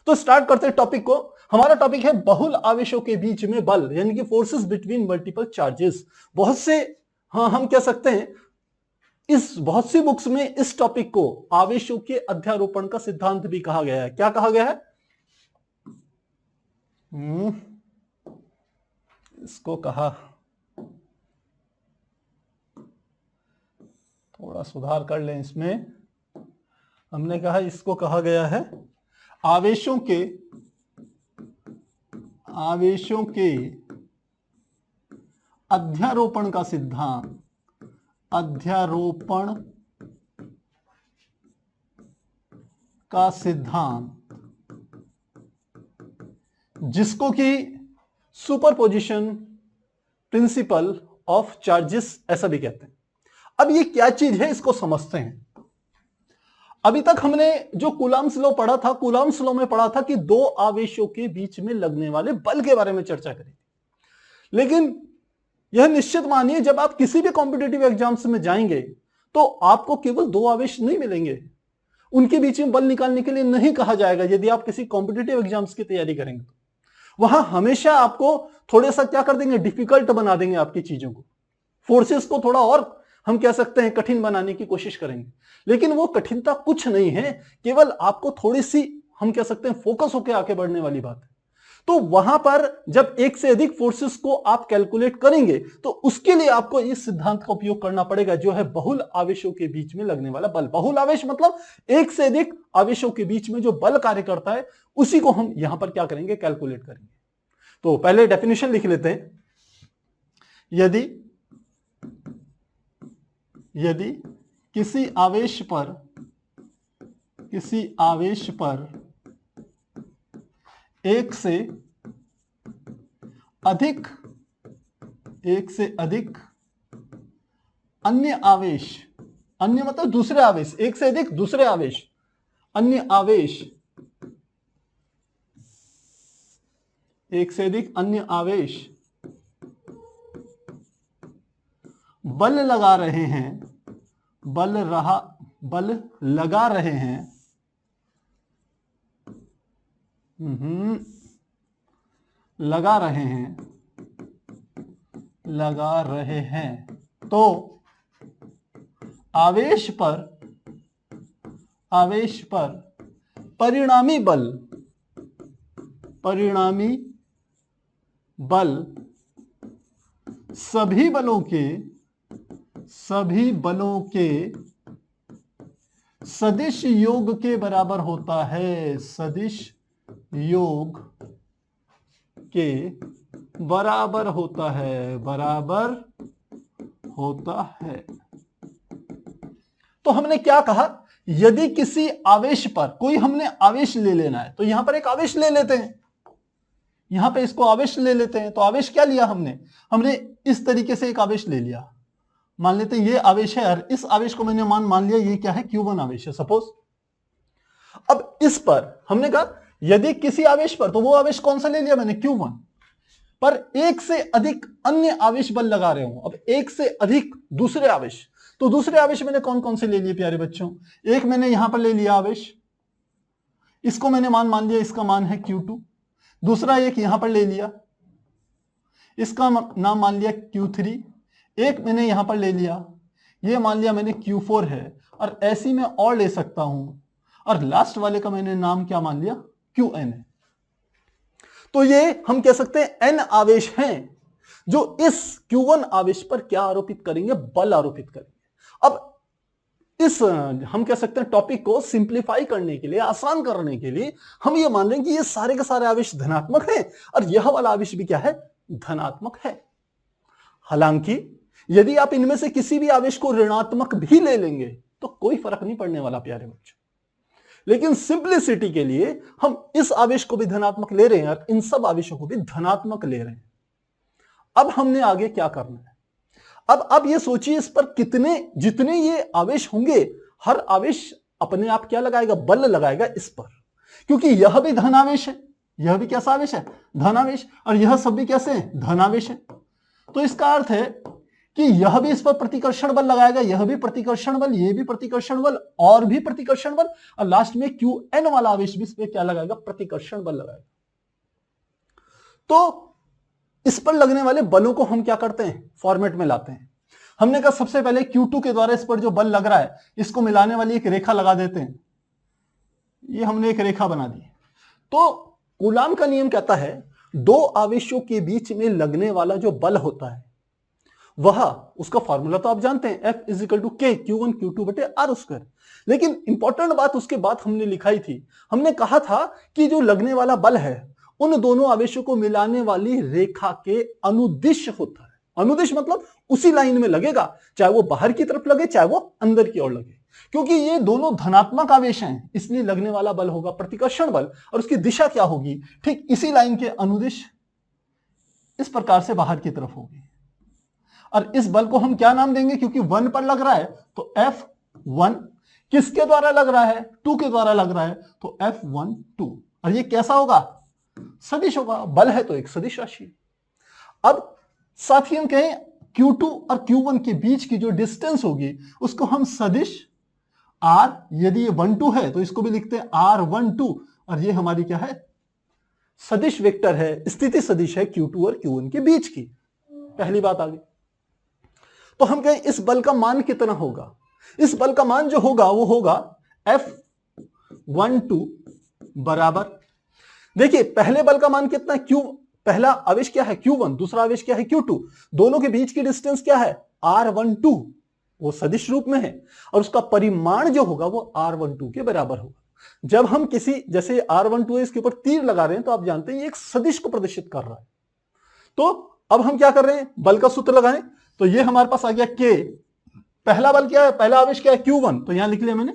तो स्टार्ट करते हैं टॉपिक को। हमारा टॉपिक है बहुल आवेशों के बीच में बल, यानी कि फोर्सेस बिटवीन मल्टीपल चार्जेस। बहुत से, हाँ हम कह सकते हैं इस बहुत सी बुक्स में इस टॉपिक को आवेशों के अध्यारोपण का सिद्धांत भी कहा गया है। क्या कहा गया है? इसको कहा, थोड़ा सुधार कर लें इसमें, हमने कहा इसको कहा गया है आवेशों के अध्यारोपण का सिद्धांत। अध्यारोपण का सिद्धांत, जिसको कि सुपरपोजिशन प्रिंसिपल ऑफ चार्जेस ऐसा भी कहते हैं। अब ये क्या चीज है, इसको समझते हैं। अभी तक हमने जो कूलम्ब्स लॉ पढ़ा था, कूलम्ब्स लॉ में पढ़ा था कि दो आवेशों के बीच में लगने वाले बल के बारे में चर्चा करी थी। लेकिन यह निश्चित मानिए, जब आप किसी भी कॉम्पिटिटिव एग्जाम्स में जाएंगे तो आपको केवल दो आवेश नहीं मिलेंगे, उनके बीच में बल निकालने के लिए नहीं कहा जाएगा। यदि आप किसी कॉम्पिटिटिव एग्जाम्स की तैयारी करेंगे तो वहां हमेशा आपको थोड़ा सा क्या कर देंगे, डिफिकल्ट बना देंगे आपकी चीजों को, फोर्सेस को थोड़ा और हम कह सकते हैं कठिन बनाने की कोशिश करेंगे। लेकिन वो कठिनता कुछ नहीं है, केवल आपको थोड़ी सी हम कह सकते हैं फोकस होकर आगे बढ़ने वाली बात है। तो वहां पर जब एक से अधिक फोर्सेस को आप कैलकुलेट करेंगे तो उसके लिए आपको इस सिद्धांत का उपयोग करना पड़ेगा, जो है बहुल आवेशों के बीच में लगने वाला बल। बहुल आवेश मतलब एक से अधिक आवेशों के बीच में जो बल कार्य करता है, उसी को हम यहां पर क्या करेंगे, कैलकुलेट करेंगे। तो पहले डेफिनेशन लिख लेते हैं। यदि किसी आवेश पर एक से अधिक अन्य आवेश, अन्य मतलब दूसरे आवेश, एक से अधिक दूसरे आवेश, अन्य आवेश, एक से अधिक अन्य आवेश बल लगा रहे हैं, लगा रहे हैं, तो आवेश पर परिणामी बल सभी बलों के सदिश योग के बराबर होता है। सदिश योग के बराबर होता है। तो हमने क्या कहा, यदि किसी आवेश पर कोई हमने आवेश ले लेना है, तो यहां पर एक आवेश ले लेते हैं, यहां पे इसको आवेश ले लेते हैं। तो आवेश क्या लिया हमने इस तरीके से एक आवेश ले लिया, मान लेते हैं ये आवेश है, और इस आवेश को मैंने मान लिया ये क्या है, Q1 आवेश है सपोज। अब इस पर हमने कहा यदि किसी आवेश पर, तो वो आवेश कौन सा ले लिया मैंने, Q1 पर एक से अधिक अन्य आवेश बल लगा रहे हो। अब एक से अधिक दूसरे आवेश, तो दूसरे आवेश मैंने कौन कौन से ले लिए प्यारे बच्चों, एक मैंने यहां पर ले लिया आवेश, इसको मैंने मान लिया, इसका मान है Q2। दूसरा एक यहां पर ले लिया, इसका नाम मान लिया Q3। एक मैंने यहां पर ले लिया, ये मान लिया मैंने Q4 है, और ऐसी मैं और ले सकता हूं, और लास्ट वाले का मैंने नाम क्या मान लिया, Qn है। तो ये हम कह सकते हैं n आवेश हैं जो इस Q1 आवेश पर क्या आरोपित करेंगे, बल आरोपित करेंगे। अब इस हम कह सकते हैं टॉपिक को सिंप्लीफाई करने के लिए, आसान करने के लिए हम ये मान लें कि ये सारे के सारे आवेश धनात्मक हैं, और यह वाला आवेश भी क्या है, धनात्मक है। हालांकि यदि आप इनमें से किसी भी आवेश को ऋणात्मक भी ले लेंगे तो कोई फर्क नहीं पड़ने वाला प्यारे बच्चों। लेकिन सिंप्लिसिटी के लिए हम इस आवेश को भी धनात्मक ले रहे हैं और इन सब आवेशों को भी धनात्मक ले रहे हैं। अब हमने आगे क्या करना है, अब ये सोचिए इस पर जितने ये आवेश होंगे, हर आवेश अपने आप क्या लगाएगा, बल लगाएगा इस पर, क्योंकि यह भी धनावेश है, यह भी कैसा आवेश है, धनावेश, और यह सब भी कैसे है, धनावेश है। तो इसका अर्थ है कि यह भी इस पर प्रतिकर्षण बल लगाएगा, यह भी प्रतिकर्षण बल, यह भी प्रतिकर्षण बल और भी प्रतिकर्षण बल, और लास्ट में Qn वाला आवेश भी इस पर क्या लगाएगा, प्रतिकर्षण बल लगाएगा। तो इस पर लगने वाले बलों को हम क्या करते हैं, फॉर्मेट में लाते हैं। हमने कहा सबसे पहले Q2 के द्वारा इस पर जो बल लग रहा है इसको मिलाने वाली एक रेखा लगा देते हैं। ये हमने एक रेखा बना दी। तो कूलाम का नियम कहता है दो आवेशों के बीच में लगने वाला जो बल होता है वह, उसका फॉर्मूला तो आप जानते हैं, F = K Q1 Q2 बटे R स्क्वायर। लेकिन इंपॉर्टेंट बात उसके बाद हमने लिखाई थी, हमने कहा था कि जो लगने वाला बल है उन दोनों आवेशों को मिलाने वाली रेखा के अनुदिश होता है। अनुदिश मतलब उसी लाइन में लगेगा, चाहे वो बाहर की तरफ लगे चाहे वो अंदर की ओर लगे। क्योंकि ये दोनों धनात्मक आवेश हैं इसलिए लगने वाला बल होगा प्रतिकर्षण बल, और उसकी दिशा क्या होगी, ठीक इसी लाइन के अनुदिश इस प्रकार से बाहर की तरफ होगी। और इस बल को हम क्या नाम देंगे, क्योंकि 1 पर लग रहा है तो F1, किसके द्वारा लग रहा है, 2 के द्वारा लग रहा है तो F1 2। और ये कैसा होगा, सदिश होगा, बल है तो एक सदिश राशि। अब साथ ही हम कहें Q2 और Q1 के बीच की जो डिस्टेंस होगी उसको हम सदिश R, यदि ये 1 2 है तो इसको भी लिखते हैं R12, और ये हमारी क्या है, सदिश वेक्टर है, स्थिति सदिश है Q2 और Q1 के बीच की। पहली बात आ गई। तो हम कहें इस बल का मान कितना होगा, इस बल का मान जो होगा वो होगा F12 बराबर, देखिए पहले बल का मान कितना है, पहला आवेश क्या है Q1, दूसरा आवेश क्या है Q2, दोनों के बीच की डिस्टेंस क्या है R12, वो सदिश रूप में है, और उसका परिमाण जो होगा वो R12 के बराबर होगा। जब हम किसी, जैसे R12 इसके ऊपर तीर लगा रहे हैं तो आप जानते हैं ये एक सदिश को प्रदर्शित कर रहा है। तो अब हम क्या कर रहे हैं, बल का सूत्र लगाएं, तो ये हमारे पास आ गया K। पहला बल क्या है, पहला आवेश क्या है Q1, तो यहां लिख लिया मैंने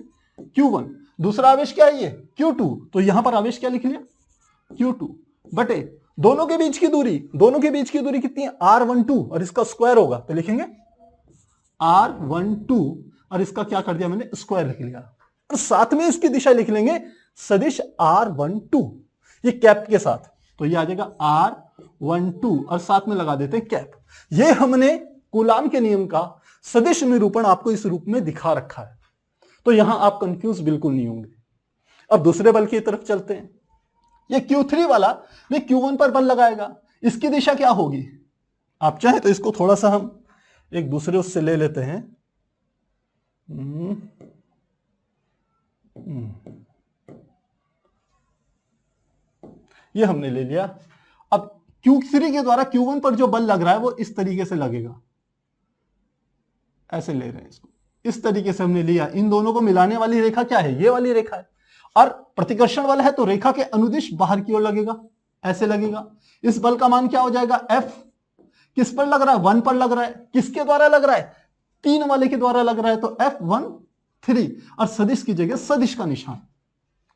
Q1। दूसरा आवेश क्या है ये Q2, तो यहां पर आवेश क्या लिख लिया Q2 बटे दोनों के बीच की दूरी, दोनों के बीच की दूरी कितनी है R12, और इसका स्क्वायर होगा तो लिखेंगे R12, और इसका क्या कर दिया मैंने, स्क्वायर लिख लिया, और साथ में इसकी दिशा लिख लेंगे सदिश R12, ये कैप के साथ, तो ये आ जाएगा R12 और साथ में लगा देते हैं कैप। ये हमने कूलाम के नियम का सदिश निरूपण आपको इस रूप में दिखा रखा है, तो यहां आप कंफ्यूज बिल्कुल नहीं होंगे। अब दूसरे बल की तरफ चलते हैं। ये Q3 वाला ये Q1 पर बल लगाएगा, इसकी दिशा क्या होगी, आप चाहें तो इसको थोड़ा सा हम एक दूसरे उससे ले लेते हैं। ये हमने ले लिया। अब Q3 के द्वारा Q1 पर जो बल लग रहा है वो इस तरीके से लगेगा, ऐसे ले रहे हैं इसको, इस तरीके से हमने लिया। इन दोनों को मिलाने वाली रेखा क्या है, ये वाली रेखा है, और प्रतिकर्षण बल है तो रेखा के अनुदिश बाहर की ओर लगेगा, ऐसे लगेगा। इस बल का मान क्या हो जाएगा, F किस पर लग रहा है, 1 पर लग रहा है, किसके द्वारा लग रहा है, 3 वाले के द्वारा लग रहा है, तो F13, और सदिश की जगह सदिश का निशान,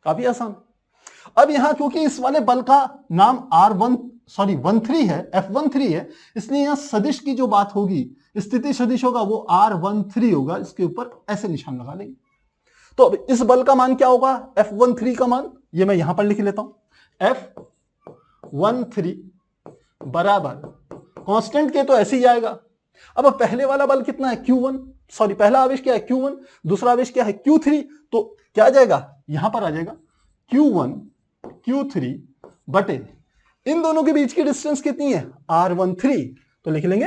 काफी आसान। अब यहां क्योंकि इस वाले बल का नाम R13 है, F13 है, इसलिए यहां सदिश की जो बात होगी, स्थिति सदिश होगा, वो R13 होगा, इसके ऊपर ऐसे निशान लगा लेंगे। तो अब इस बल का मान क्या होगा, F13 का मान, ये मैं यहां पर लिख लेता हूं, F13 बराबर कांस्टेंट के तो ऐसे ही आएगा। अब पहले वाला बल कितना है Q1, पहला आवेश क्या है Q1, दूसरा आवेश क्या है Q3, तो क्या आ जाएगा, यहां पर आ जाएगा Q1 Q3 बटे इन दोनों के बीच की डिस्टेंस कितनी है R13, तो लिख लेंगे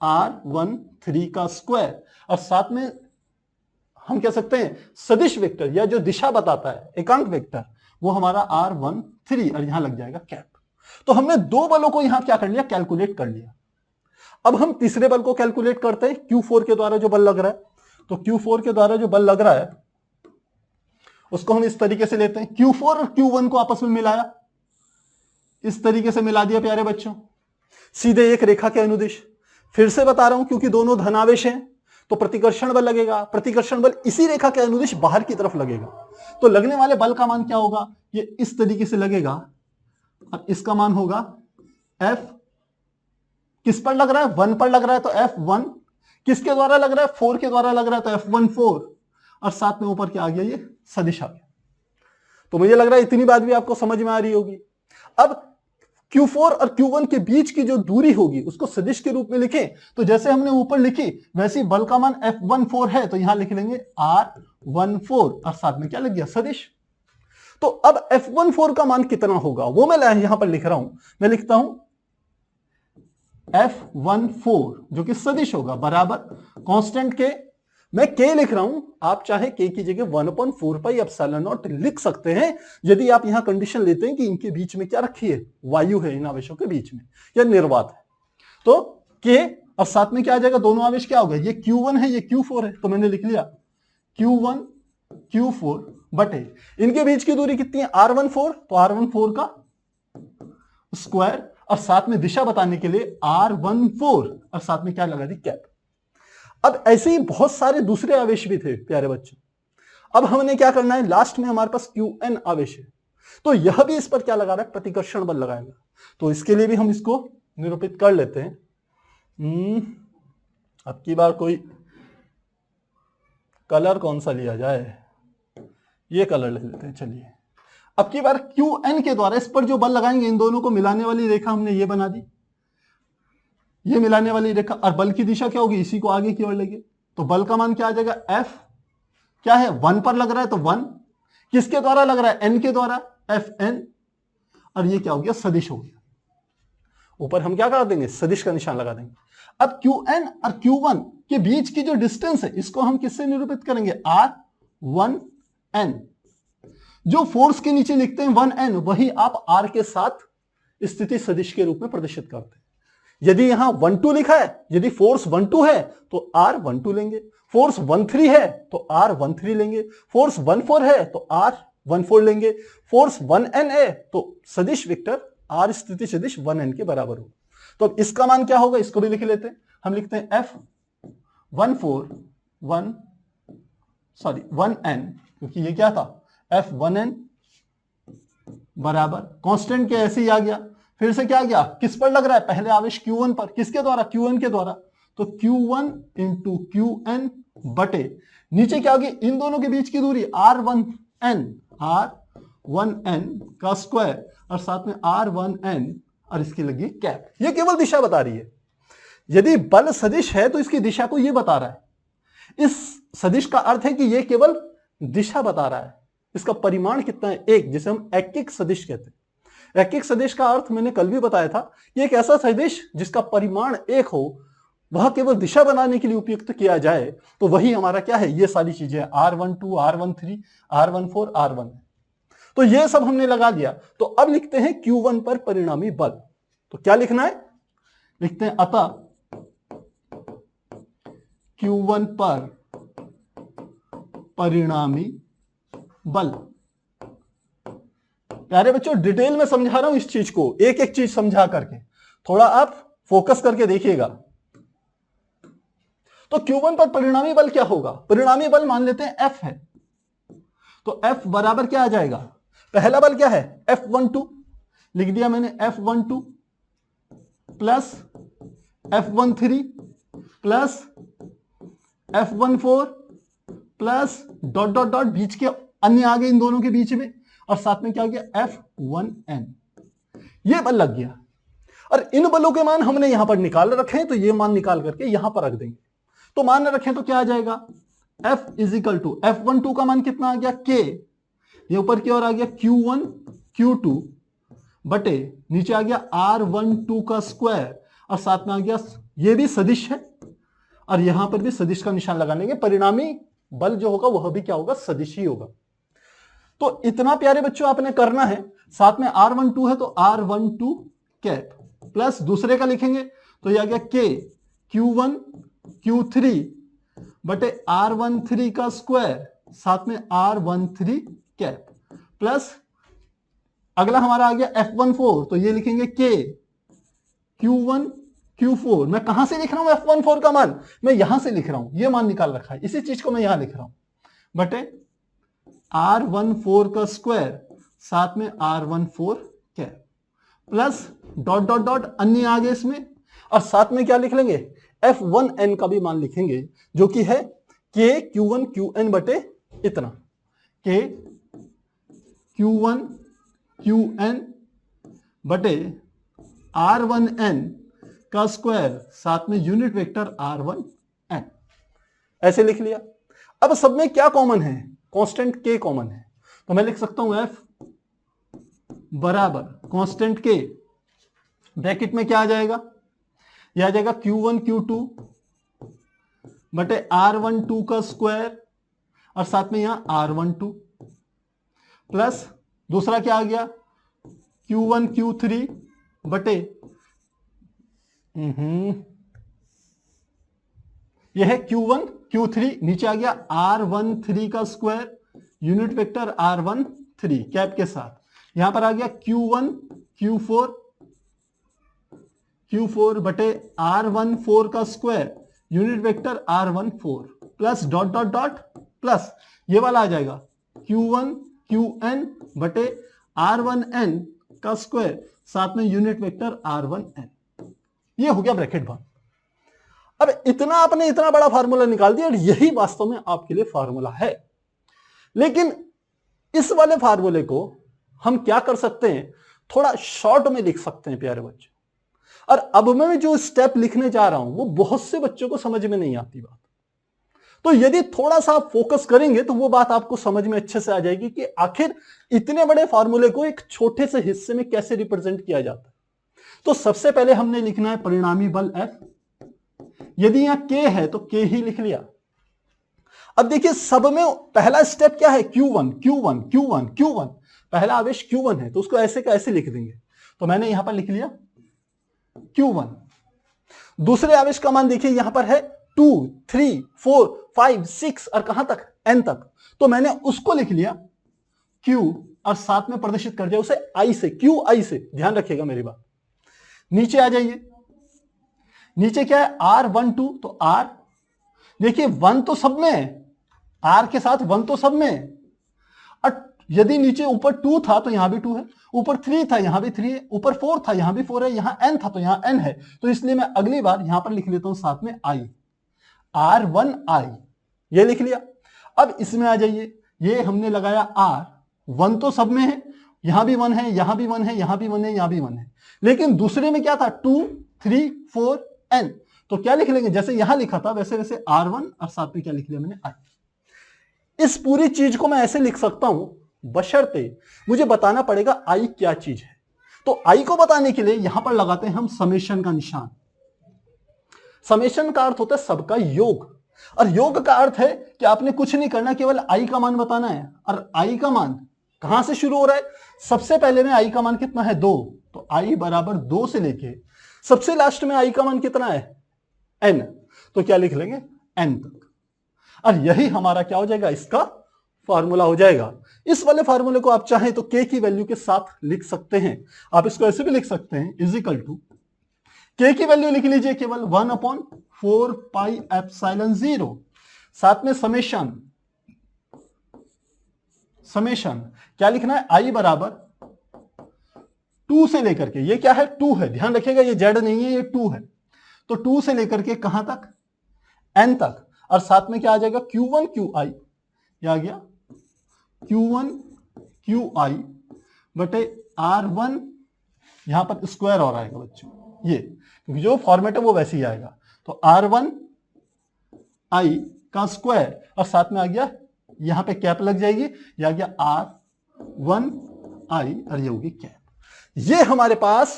R13 का स्क्वायर, और साथ में हम कह सकते हैं सदिश वेक्टर या जो दिशा बताता है एकांक वेक्टर, वो हमारा R13, और यहां लग जाएगा कैप। तो हमने दो बलों को यहां क्या कर लिया, कैलकुलेट कर लिया। अब हम तीसरे बल को कैलकुलेट करते हैं, Q4 के द्वारा जो बल लग रहा है। तो Q4 के द्वारा जो बल लग रहा है उसको हम इस तरीके से लेते हैं, Q4 और Q1 को आपस में मिलाया, इस तरीके से मिला दिया प्यारे बच्चों, सीधे एक रेखा के अनुदिश। फिर से बता रहा हूं क्योंकि दोनों धनावेश हैं तो प्रतिकर्षण बल लगेगा, प्रतिकर्षण बल इसी रेखा के अनुदिश बाहर की तरफ लगेगा, तो लगने वाले बल का मान क्या होगा, ये इस तरीके से लगेगा, और इसका मान होगा F किस पर लग रहा है, 1 पर लग रहा है तो F1, किसके द्वारा लग रहा है, 4 के द्वारा लग रहा है तो F14, और साथ में ऊपर क्या आ गया, ये सदिश आ गया। तो मुझे लग रहा है इतनी बात भी आपको समझ में आ रही होगी। अब Q4 और Q1 के बीच की जो दूरी होगी उसको सदिश के रूप में लिखें, तो जैसे हमने ऊपर लिखी वैसे ही बल का मान F14 है, तो यहां लिख लेंगे R14 और साथ में क्या लग गया, सदिश। तो अब F14 का मान कितना होगा वो मैं यहां पर लिख रहा हूं, मैं लिखता हूं F14 जो कि सदिश होगा बराबर कांस्टेंट के, मैं K लिख रहा हूं, आप चाहे K की जगह 1/4 पाई एप्सिलॉन नॉट लिख सकते हैं, यदि आप यहां कंडीशन लेते हैं कि इनके बीच में क्या रखी है, वायु है इन आवेशों के बीच में या निर्वात है, तो K और साथ में क्या आ जाएगा, दोनों आवेश क्या हो गए, ये Q1 है ये Q4 है, तो मैंने लिख लिया Q1 Q4 बटे इनके बीच की दूरी कितनी है, R14, तो R14 का स्क्वायर और साथ में दिशा बताने के लिए R14 और साथ में क्या लगा दी, कैप। अब ऐसे ही बहुत सारे दूसरे आवेश भी थे प्यारे बच्चों। अब हमने क्या करना है, लास्ट में हमारे पास Qn आवेश है, तो यह भी इस पर क्या लगा रहा है, प्रतिकर्षण बल लगाएगा, तो इसके लिए भी हम इसको निरूपित कर लेते हैं। अब की बार कोई कलर कौन सा लिया जाए, ये कलर ले लेते हैं, चलिए। अब की बार Qn के द्वारा इस पर जो बल लगाएंगे, इन दोनों को मिलाने वाली रेखा हमने ये बना दी, ये मिलाने वाली रेखा, और बल की दिशा क्या होगी, इसी को आगे की ओर लेंगे, तो बल का मान क्या आ जाएगा, F क्या है 1 पर लग रहा है, तो 1 किसके द्वारा लग रहा है, N के द्वारा, Fn, और ये क्या हो गया, सदिश हो गया। ऊपर हम क्या कर देंगे, सदिश का निशान लगा देंगे। अब Qn और Q1 के बीच की जो डिस्टेंस है इसको हम किससे निरूपित करेंगे, R1n। जो फोर्स के नीचे लिखते हैं 1n, वही आप R के साथ स्थिति सदिश के रूप में प्रदर्शित करते हैं। यदि यहां 12 लिखा है, यदि फोर्स 12 है तो R12 लेंगे, फोर्स 13 है तो R13 लेंगे, फोर्स 14 है तो R14 लेंगे, फोर्स 1n है तो सदिश वेक्टर R स्थिति सदिश 1n के बराबर हो। तो अब इसका मान क्या होगा, इसको भी लिख लेते हैं, हम लिखते हैं F1n, क्योंकि ये क्या था F1n बराबर कांस्टेंट के ऐसे ही आ गया, फिर से क्या गया, किस पर लग रहा है, पहले आवेश Q1 पर, किसके द्वारा, Qn के द्वारा, तो Q1 इंटू Qn बटे नीचे क्या होगी, इन दोनों के बीच की दूरी R1n का स्क्वायर और साथ में R1n और इसकी लगी कैप। ये केवल दिशा बता रही है, यदि बल सदिश है तो इसकी दिशा को ये बता रहा है। इस सदिश का अर्थ है कि ये केवल दिशा बता रहा है, इसका परिमाण कितना है, एक, जिसे हम एकिक सदिश कहते हैं। एकिक सदिश का अर्थ मैंने कल भी बताया था, ये एक ऐसा सदिश जिसका परिमाण एक हो, वह केवल दिशा बनाने के लिए उपयुक्त किया जाए, तो वही हमारा क्या है, ये सारी चीजें R12, R13, R14, R1। तो ये सब हमने लगा दिया। तो अब लिखते हैं Q1 पर परिणामी बल, तो क्या लिखना है, लिखते हैं अतः Q1 पर परिणामी बल। प्यारे बच्चों डिटेल में समझा रहा हूं इस चीज को, एक एक चीज समझा करके, थोड़ा आप फोकस करके देखिएगा। तो Q1 पर परिणामी बल क्या होगा, परिणामी बल मान लेते हैं F है, तो F बराबर क्या आ जाएगा, पहला बल क्या है F12, लिख दिया मैंने F12 plus F13 plus F14 plus dot dot dot बीच के अन्य आगे इन दोनों के बीच में, और साथ में क्या हो गया F1n, ये बल लग गया। और इन बलों के मान हमने यहां पर निकाल रखे हैं, तो ये मान निकाल करके यहां पर रख देंगे। तो मान रखें तो क्या आ जाएगा, F इजिकल टू F12 का मान कितना आ गया K, ये ऊपर की ओर आ गया Q1 Q2 बटे नीचे आ गया R12 का स्क्वायर और साथ में आ गया, ये भी सदिश है और यहां पर भी सदिश का निशान लगा लेंगे, परिणामी बल जो होगा वह भी क्या होगा, सदिश ही होगा। तो इतना प्यारे बच्चों आपने करना है, साथ में R12 है तो R12 कैप प्लस दूसरे का लिखेंगे तो यह आ गया K Q1 Q3 बटे R13 का स्क्वायर साथ में R13 कैप प्लस अगला हमारा आ गया F14, तो ये लिखेंगे K Q1 Q4। मैं कहां से लिख रहा हूं F14 का मान, मैं यहां से लिख रहा हूं, ये मान निकाल रखा है, इसी चीज को मैं यहां लिख रहा हूं, बटे R14 का स्क्वायर साथ में R14 cap plus dot dot dot अन्य आगे इसमें, और साथ में क्या लिख लेंगे F1n का भी मान लिखेंगे जो कि है K Q1 Qn बटे इतना, K Q1 Qn बटे r1n का स्क्वायर साथ में यूनिट वेक्टर r1n, ऐसे लिख लिया। अब सब में क्या कॉमन है? कांस्टेंट k कॉमन है, तो मैं लिख सकता हूं f बराबर कांस्टेंट k, ब्रैकेट में क्या आ जाएगा? यह आ जाएगा q1 q2 बटे r12 का स्क्वायर और साथ में यहां r12 प्लस दूसरा क्या आ गया? q1 q3 बटे यह है q1 q3, नीचे आ गया r13 का square unit vector r13 cap के साथ, यहां पर आ गया q1 q4 बटे r14 का square unit vector r14 plus dot dot dot plus ये वाला आ जाएगा q1 qn बटे r1n का स्क्वायर साथ में यूनिट वेक्टर r1n। ये हो गया ब्रैकेट बंद। अब इतना आपने इतना बड़ा फार्मूला निकाल दिया और यही वास्तव में आपके लिए फार्मूला है। लेकिन इस वाले फार्मूले को हम क्या कर सकते हैं, थोड़ा शॉर्ट में लिख सकते हैं प्यारे बच्चे। और अब मैं जो स्टेप लिखने जा रहा हूं वो बहुत से बच्चों को समझ में नहीं आती बात, तो यदि थोड़ा सा आप फोकस करेंगे तो वो बात आपको समझ में अच्छे से आ जाएगी कि आखिर इतने बड़े फार्मूले को एक छोटे से हिस्से में कैसे रिप्रेजेंट किया जाता है। तो सबसे पहले हमने लिखना है परिणामी बल F, यदि यहां K है तो K ही लिख लिया। अब देखिए सब में पहला स्टेप क्या है? Q1 Q1 Q1 Q1, पहला आवेश Q1 है तो उसको ऐसे का ऐसे लिख देंगे, तो मैंने यहां पर लिख लिया Q1। दूसरे आवेश का मान देखिए यहां पर है 2 3 4 5 6 और कहां तक? n तक, तो मैंने उसको लिख लिया Q और साथ में प्रदर्शित कर दिया उसे I से, QI से, ध्यान रखिएगा मेरी बात। नीचे आ जाइए, नीचे क्या है? R12, तो R देखिए 1 तो सब में है, R के साथ 1 तो सब में है, और यदि नीचे ऊपर 2 था तो यहां भी 2 है, ऊपर 3 था यहां भी 3 है, ऊपर 4 था यहां भी 4 है, यहां n था तो यहां n है, तो इसलिए मैं अगली बार यहां पर लिख लेता हूं साथ में I, R1I, ये लिख लिया। अब इसमें आ जाइए, ये हमने लगाया R, 1 तो सब में है, यहां भी 1 है, यहां भी 1 है, यहां भी 1 है, यहां भी 1 है, लेकिन दूसरे में क्या था? 2 3 4 n, तो क्या लिख लेंगे? जैसे यहां लिखा था वैसे वैसे R1 और साथ में क्या लिख लिया मैंने? I। इस पूरी चीज को मैं ऐसे लिख सकता हूं, बशर्ते मुझे बताना पड़ेगा I क्या चीज है। तो I को बताने के लिए यहां पर लगाते हैं हम समेशन का निशान। समेशन का अर्थ होता है सबका योग, और योग का अर्थ है कि आपने कुछ नहीं करना, केवल I का मान बताना है। और I का मान कहां से शुरू हो रहा है? सबसे पहले में I का मान कितना है? 2, तो I बराबर 2 से लेके सबसे लास्ट में I का मान कितना है? n, तो क्या लिख लेंगे? n तक। और यही हमारा क्या हो जाएगा? इसका फार्मूला हो जाएगा। इस वाले फार्मूले को आप चाहें तो k की वैल्यू के साथ लिख सकते हैं। आप इसको ऐसे भी लिख सकते हैं, इज इक्वल टू k की वैल्यू लिख लीजिए केवल 1/4 पाई एप्सिलॉन 0, साथ में समेशन, समेशन क्या लिखना है? I बराबर 2 से लेकर के, ये क्या है? 2 है, ध्यान रखिएगा ये z नहीं है, ये 2 है, तो 2 से लेकर के कहां तक? n तक, और साथ में क्या आ जाएगा? Q1 QI, ये आ गया Q1 QI बटे R1, यहां पर स्क्वायर और आएगा बच्चों, ये क्योंकि जो फॉर्मेट है वो वैसे ही आएगा, तो R1 I का स्क्वायर और साथ में आ गया यहां पे कैप लग जाएगी, ये आ गया R1 I और ये होगी कैप। ये हमारे पास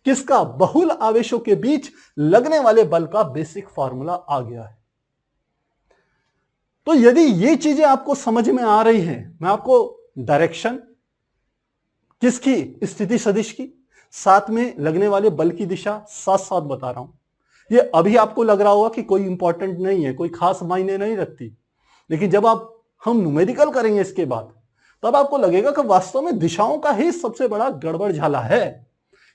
किसका? बहुल आवेशों के बीच लगने वाले बल का बेसिक फॉर्मूला आ गया है। तो यदि ये चीजें आपको समझ में आ रही हैं, मैं आपको डायरेक्शन किसकी? स्थिति सदिश की, साथ में लगने वाले बल की दिशा साथ साथ बता रहा हूं। ये अभी आपको लग रहा होगा कि कोई इंपॉर्टेंट नहीं है, कोई खास मायने नहीं रखती, लेकिन जब हम न्यूमेरिकल करेंगे इसके बाद, तब आपको लगेगा कि वास्तव में दिशाओं का ही सबसे बड़ा गड़बड़ झाला है।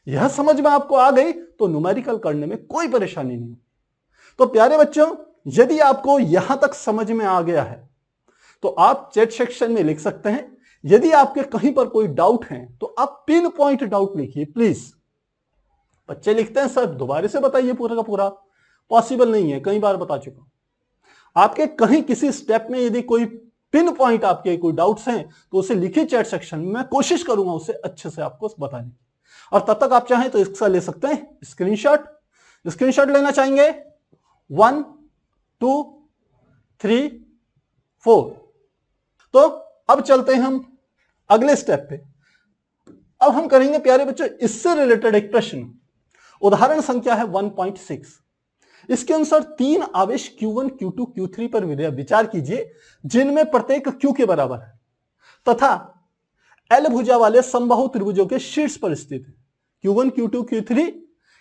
यह समझ में आपको आ गई तो न्यूमेरिकल करने में कोई परेशानी नहीं। तो प्यारे बच्चों, यदि आपको यहां तक समझ में आ गया है तो आप चैट सेक्शन में लिख सकते हैं। यदि आपके कहीं पर कोई डाउट है तो आप पिन पॉइंट डाउट लिखिए प्लीज। बच्चे लिखते हैं सर दोबारा से बताइए पूरा का पूरा, पॉसिबल नहीं है, कई बार बता चुका हूं। आपके कहीं किसी स्टेप में यदि कोई पिन पॉइंट आपके कोई डाउट्स हैं तो उसे लिखिए चैट सेक्शन में, मैं कोशिश करूंगा उसे अच्छे से आपको बताने की। और तब तक आप चाहें तो इसका ले सकते हैं स्क्रीनशॉट। स्क्रीनशॉट लेना चाहेंगे 1 2 3 4। तो अब चलते हैं हम अगले स्टेप पे। अब हम करेंगे प्यारे बच्चों इससे रिलेटेड एक प्रश्न। उदाहरण संख्या है 1.6। इसके अनुसार 3 आवेश Q1 Q2 Q3 पर विचार कीजिए जिनमें प्रत्येक Q के बराबर है तथा L भुजा वाले समबाहु त्रिभुजों के शीर्ष पर स्थित है। Q1 Q2 Q3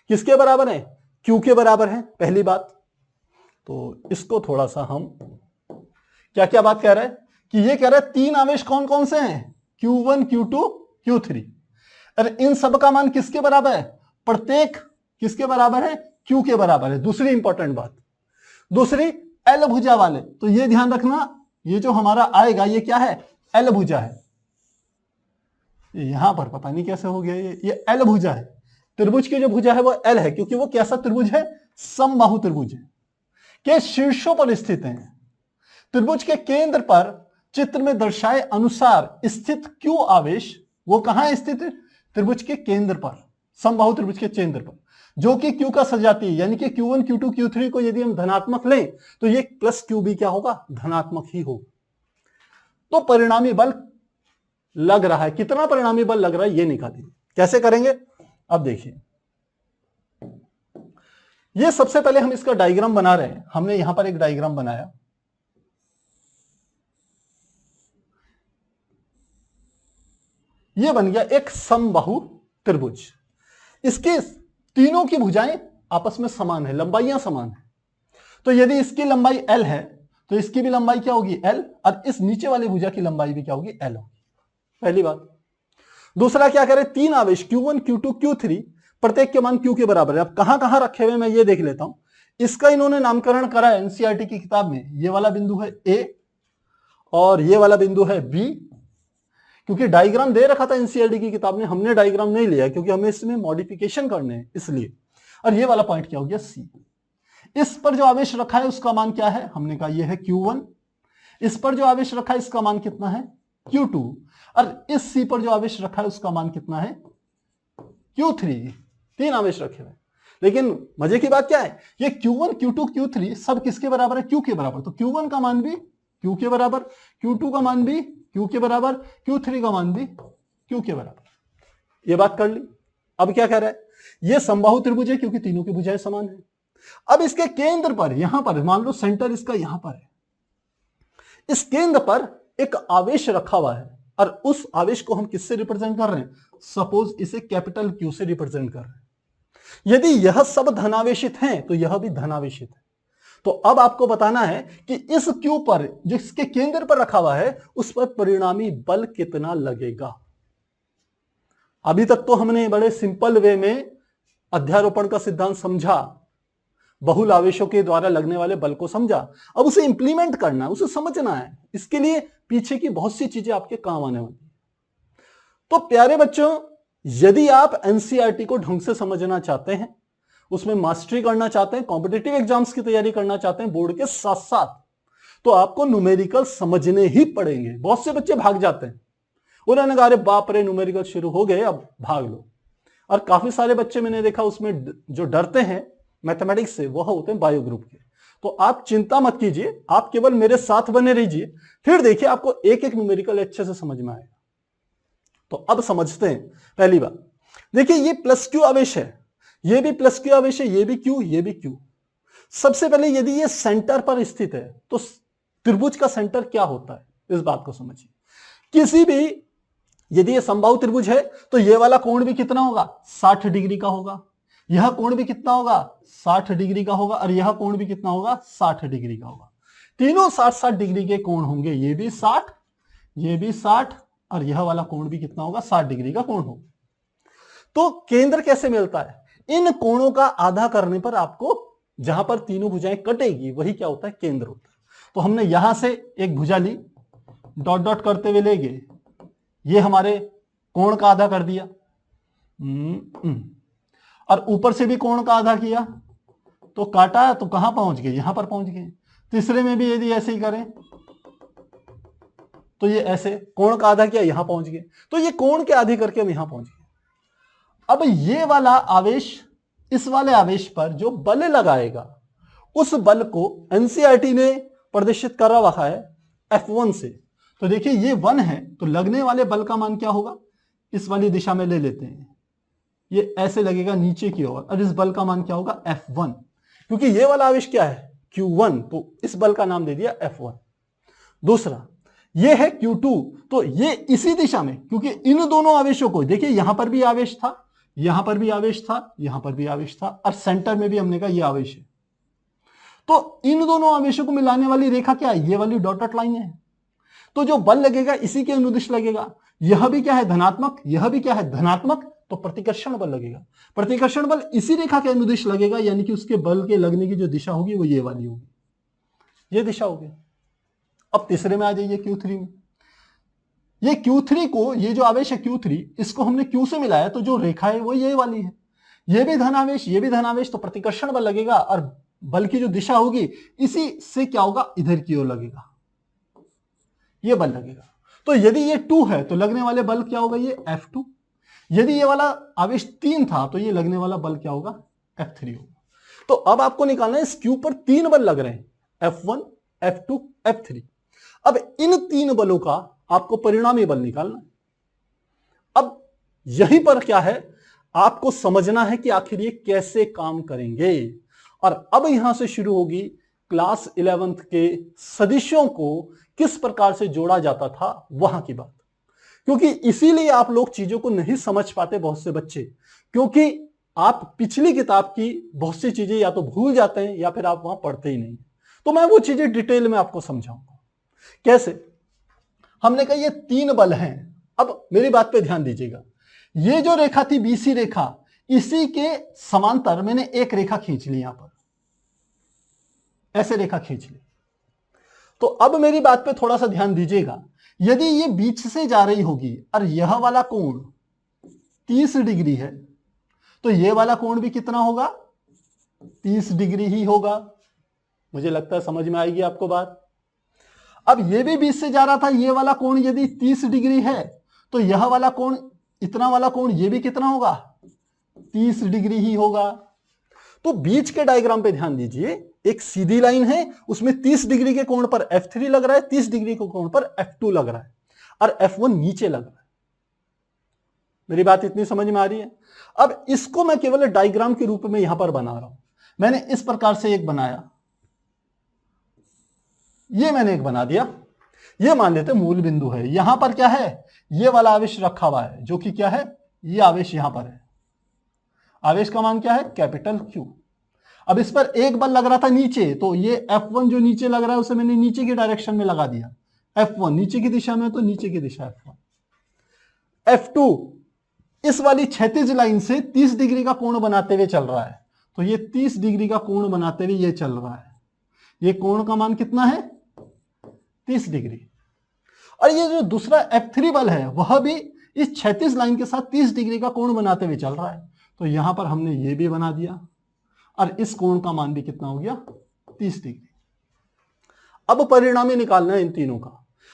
किसके बराबर है? Q के बराबर है, पहली बात। तो इसको थोड़ा सा हम क्या क्या बात कह रहे हैं कि ये कह रहे हैं 3 आवेश कौन कौन से हैं? Q1 Q2 Q3। अरे इन सब का मान किसके बराबर है? प्रत्येक किसके बराबर है? Q के बराबर है। दूसरी इंपॉर्टेंट बात, दूसरी L भुजा वाले, तो ये ध्यान रखना ये जो हमारा आएगा ये क्या है? L भुजा है। यहां पर पता नहीं कैसे हो गया ये L भुजा है। त्रिभुज की जो भुजा है वो L है क्योंकि वो कैसा त्रिभुज है? समबाहु त्रिभुज है के शीर्षों पर स्थित है। त्रिभुज के केंद्र पर चित्र में दर्शाए अनुसार स्थित Q आवेश वो कहां स्थित है? त्रिभुज के केंद्र पर, समबाहु त्रिभुज के केंद्र पर, जो कि Q का सजाती है। यानी कि Q1 Q2 Q3 को यदि हम धनात्मक लें तो ये प्लस Q भी क्या होगा? धनात्मक ही होगा। तो परिणामी बल लग रहा है, कितना परिणामी बल लग रहा है ये निकालिए। कैसे करेंगे? अब देखिए, ये सबसे पहले हम इसका डायग्राम बना रहे हैं। हमने यहां पर एक डायग्राम बनाया। ये बन गया एक समबाहु त्रिभुज। इसके तीनों की भुजाएं आपस में समान है, लंबाइयां समान है। तो यदि इसकी लंबाई L है तो इसकी भी लंबाई क्या होगी? L, और इस नीचे वाली भुजा की लंबाई भी क्या होगी? L होगी। पहली बात। दूसरा क्या करें? 3 आवेश Q1 Q2 Q3 प्रत्येक के मान Q के बराबर है। अब कहां कहां रखे हुए मैं ये देख लेता हूं। इसका इन्होंने नामकरण करा है एनसीईआरटी की किताब में। ये वाला बिंदु है A और ये वाला बिंदु है B, क्योंकि डायग्राम दे रखा था एनसीईआरटी की किताब में, हमने डायग्राम नहीं लिया क्योंकि हमें इसमें मॉडिफिकेशन करने हैं इसलिए। और ये वाला पॉइंट क्या हो गया? C। इस पर जो आवेश रखा है उसका मान क्या है? हमने कहा ये है Q1। इस पर जो आवेश रखा है इसका मान कितना है? Q2। और इस C पर जो आवेश रखा है उसका मान कितना है? Q3। 3 आवेश रखे हुए। लेकिन मजे की बात क्या है? ये Q1 Q2 Q3 सब किसके बराबर है? Q के बराबर। तो Q1 का मान भी Q के बराबर, Q2 का मान भी Q के बराबर, Q3 का मान भी Q के बराबर। ये बात कर ली। अब क्या कह रहा है? ये समबाहु त्रिभुज है क्योंकि तीनों की भुजाएं समान है। अब इसके केंद्र पर, यहां पर मान लो सेंटर इसका यहां पर है, इस केंद्र पर एक आवेश रखा हुआ है और उस आवेश को हम किससे रिप्रेजेंट कर रहे हैं? सपोज इसे कैपिटल Q से रिप्रेजेंट कर रहे हैं। यदि यह सब धनावेशित हैं तो यह भी धनावेशित है। तो अब आपको बताना है कि इस Q पर जिसके केंद्र पर रखा हुआ है उस पर परिणामी बल कितना लगेगा। अभी तक तो हमने बड़े सिंपल वे में अध्यारोपण का सिद्धांत समझा, बहुल आवेशों के द्वारा लगने वाले बल को समझा। अब उसे इंप्लीमेंट करना है, उसे समझना है। इसके लिए पीछे की बहुत सी चीजें आपके काम आने वाली है। तो प्यारे बच्चों, यदि आप एनसीईआरटी को ढंग से समझना चाहते हैं, उसमें मास्टरी करना चाहते हैं, कॉम्पिटिटिव एग्जाम्स की तैयारी करना चाहते हैं बोर्ड के साथ साथ, तो आपको न्यूमेरिकल समझने ही पड़ेंगे। बहुत से बच्चे भाग जाते हैं, उन्होंने कहा अरे बाप रे न्यूमेरिकल शुरू हो गए अब भाग लो। और काफी सारे बच्चे मैंने देखा उसमें जो डरते हैं मैथमेटिक्स से वह होते हैं बायो ग्रुप के। तो आप चिंता मत कीजिए, आप केवल मेरे साथ बने रहिए, फिर देखिए आपको एक एक न्यूमेरिकल अच्छे से समझ में आएगा। तो अब समझते हैं। पहली बात देखिए, ये प्लस Q आवेश है, ये भी प्लस Q आवेश है, ये भी Q, ये भी Q। सबसे पहले यदि ये सेंटर पर स्थित है तो त्रिभुज का सेंटर क्या होता है, इस बात को समझिए। किसी भी यदि ये समबाहु त्रिभुज है तो ये वाला कोण भी कितना होगा? 60 डिग्री का होगा। यह कोण भी कितना होगा? 60 डिग्री का होगा। और यह कोण भी कितना होगा? 60 डिग्री का होगा। तीनों 60-60 डिग्री के कोण होंगे। ये भी 60, ये भी 60, और यह वाला कोण भी कितना होगा? 60 डिग्री का कोण होगा। तो केंद्र कैसे मिलता है? इन कोणों का आधा करने पर आपको जहां पर तीनों भुजाएं कटेगी वही क्या होता है? केंद्र होता है। तो हमने यहां से एक भुजा ली, डॉट डॉट करते हुए ले गए, ये हमारे कोण का आधा कर दिया, और ऊपर से भी कोण का आधा किया, तो काटा तो कहां पहुंच गए? यहां पर पहुंच गए। तीसरे में भी यदि ऐसे ही करें तो ये ऐसे कोण का आधा किया, यहां पहुंच गए। तो ये कोण के आधे करके हम यहां पहुंच गए। अब ये वाला आवेश इस वाले आवेश पर जो बल लगाएगा उस बल को एनसीईआरटी ने प्रदर्शित करा रखा है F1 से। तो देखिए ये 1 है, तो लगने वाले बल का मान क्या होगा, इस वाली दिशा में ले लेते हैं, ये ऐसे लगेगा नीचे की ओर, और इस बल का मान क्या होगा F1, क्योंकि ये वाला आवेश क्या है Q1, तो इस बल का नाम दे दिया F1। दूसरा ये है Q2, तो ये इसी दिशा में, क्योंकि इन दोनों आवेशों को देखिए, यहां पर भी आवेश था, यहां पर भी आवेश था, यहां पर भी आवेश था, और सेंटर में भी हमने कहा ये आवेश है। तो इन दोनों आवेशों को मिलाने वाली रेखा क्या है, ये वाली डॉटेड लाइन है। तो जो बल लगेगा इसी के अनुदिश लगेगा। यह भी क्या है धनात्मक, यह भी क्या है धनात्मक, तो प्रतिकर्षण बल लगेगा। प्रतिकर्षण बल इसी रेखा के अनुदिश लगेगा, यानी कि उसके बल के लगने की जो दिशा होगी वो ये वाली होगी, ये दिशा होगी। अब तीसरे में आ जाइए Q3 में। ये Q3 को, ये जो आवेश है Q3, इसको हमने Q से मिलाया, तो जो रेखा है वो ये वाली है। ये भी धनावेश, ये भी धनावेश, तो प्रतिकर्षण बल लगेगा, और बल की जो दिशा होगी इसी से क्या होगा, इधर की ओर लगेगा, ये बल लगेगा। तो यदि ये 2 है तो लगने वाले बल क्या होगा, ये F2। यदि ये वाला आवेश 3 था तो ये लगने वाला बल क्या होगा, F3 होगा। तो अब आपको निकालना है, इस Q पर 3 बल लग रहे हैं, F1, F2, F3। अब इन 3 बलों का आपको परिणामी बल निकालना है। अब यहीं पर क्या है, आपको समझना है कि आखिर ये कैसे काम करेंगे। और अब यहां से शुरू होगी क्लास 11th के सदिशों को किस प्रकार से जोड़ा जाता था वहां की बात, क्योंकि इसीलिए आप लोग चीजों को नहीं समझ पाते बहुत से बच्चे, क्योंकि आप पिछली किताब की बहुत सी चीजें या तो भूल जाते हैं या फिर आप वहां पढ़ते ही नहीं। तो मैं वो चीजें डिटेल में आपको समझाऊंगा कैसे। हमने कहा ये 3 बल हैं। अब मेरी बात पे ध्यान दीजिएगा, ये जो रेखा थी BC रेखा, इसी के समांतर मैंने एक रेखा खींच ली, यहां पर ऐसे रेखा खींच ली। तो अब मेरी बात पे थोड़ा सा ध्यान दीजिएगा, यदि ये बीच से जा रही होगी और यह वाला कोण 30 डिग्री है, तो ये वाला कोण भी कितना होगा, 30 डिग्री ही होगा। मुझे लगता है समझ में आएगी आपको बात। अब ये भी बीच से जा रहा था, ये वाला कोण यदि 30 डिग्री है तो यह वाला कोण, इतना वाला कोण, ये भी कितना होगा, 30 डिग्री ही होगा। तो बीच के डायग्राम पे ध्यान दीजिए, एक सीधी लाइन है, उसमें 30 डिग्री के कोण पर F3 लग रहा है, 30 डिग्री के कोण पर F2 लग रहा है, और F1 नीचे लग रहा है। मेरी बात इतनी समझ में आ रही है। अब इसको मैं केवल डायग्राम के रूप में यहां पर बना रहा हूं। मैंने इस प्रकार से एक बनाया, ये मैंने एक बना दिया, ये मान लेते मूल बिंदु है। यहां पर क्या है, ये वाला आवेश रखा हुआ है, जो कि क्या है, ये आवेश यहां पर है। आवेश का मान क्या है, कैपिटल Q। अब इस पर एक बल लग रहा था नीचे, तो ये F1 जो नीचे लग रहा है उसे मैंने नीचे की डायरेक्शन में लगा दिया। F1 नीचे की दिशा में, तो नीचे की दिशा F1। F2 इस वाली क्षैतिज लाइन से 30 डिग्री का कोण बनाते हुए चल रहा है, तो ये 30 डिग्री का कोण बनाते हुए ये चल रहा है। ये कोण का मान कितना है, 30 डिग्री। और ये जो दूसरा F3 बल है वह भी इस क्षैतिज लाइन के साथ 30 डिग्री का कोण बनाते हुए चल रहा है, तो यहां पर हमने ये भी बना दिया, और इस कोण का मान भी कितना हो गया, 30 डिग्री। अब परिणामी निकालना है इन तीनों का,